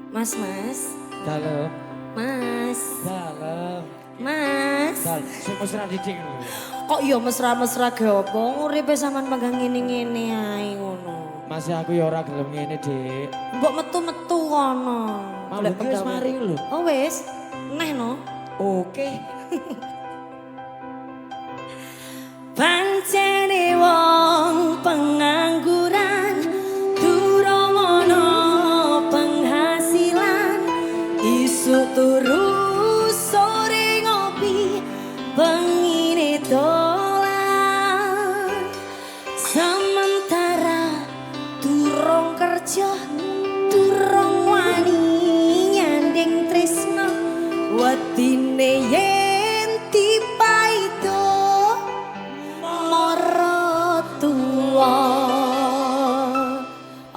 Mas. Dalem. Mas. Dalem. Mas. Dal, sing mesra didik lho. Kok ya mesra-mesra ge apa? Nguripe sampean megang ngene-ngene ae ngono. Mas aku ya ora gelem ngene, Dik. Mbok metu-metu kono. Golek wis mari lho. Oh wis. Neh no. Oke. Pancene wong pengangguran durung ono penghasilan isu turu sore ngopi pengine dolan sementara durung kerja durung wani nyanding tresno wedine yen dipaido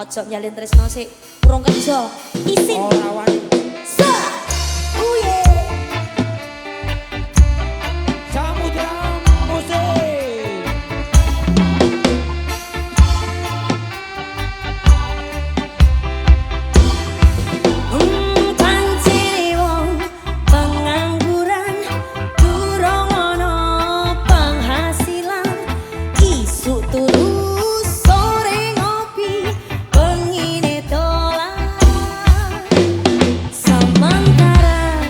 ojo nyalin tresno sik urung kerja isin Ora wani. Uye Samudra musik. pancene wong pengangguran durung ono penghasilan isuk turu sore ngopi pengine dolan sementara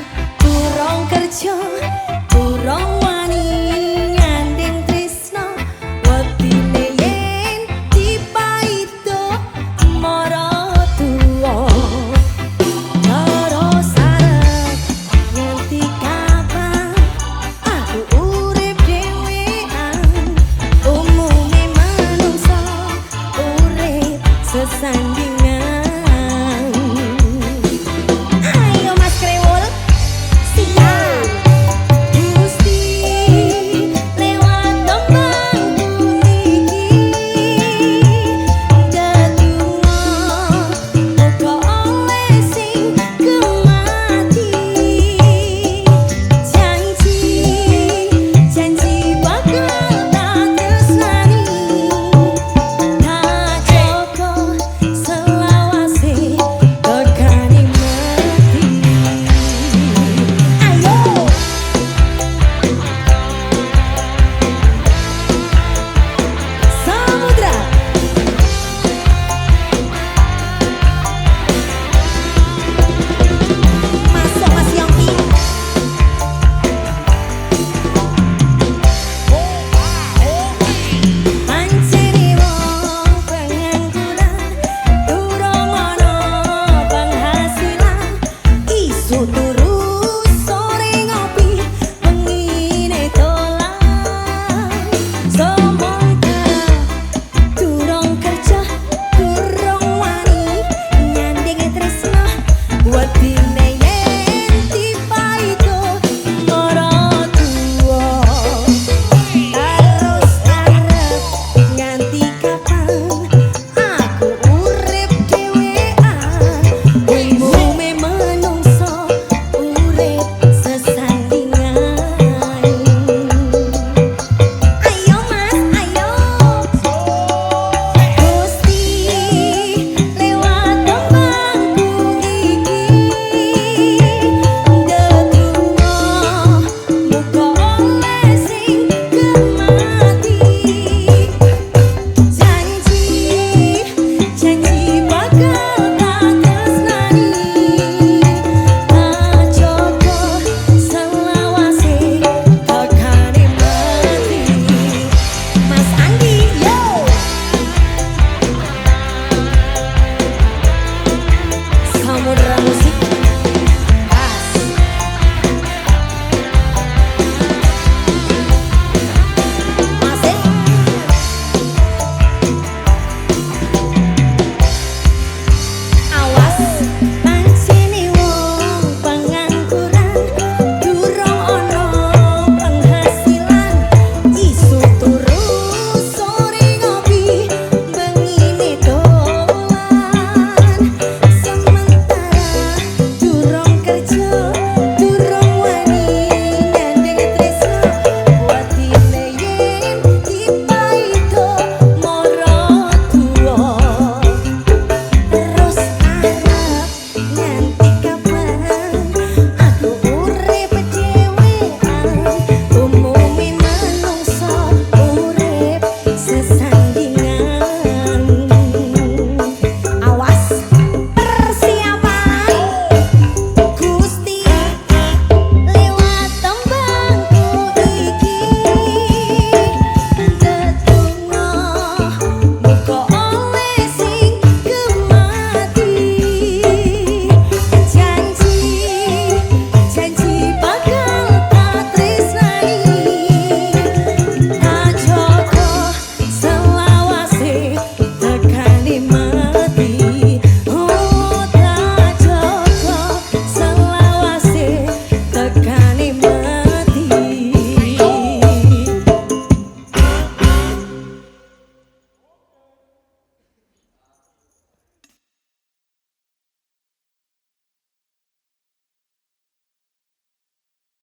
durung kerja durung wani nyanding tresno wedine yen dipaido maratuwa terus arep nganti kapan aku urip dhewean umume manungsa urip sesandi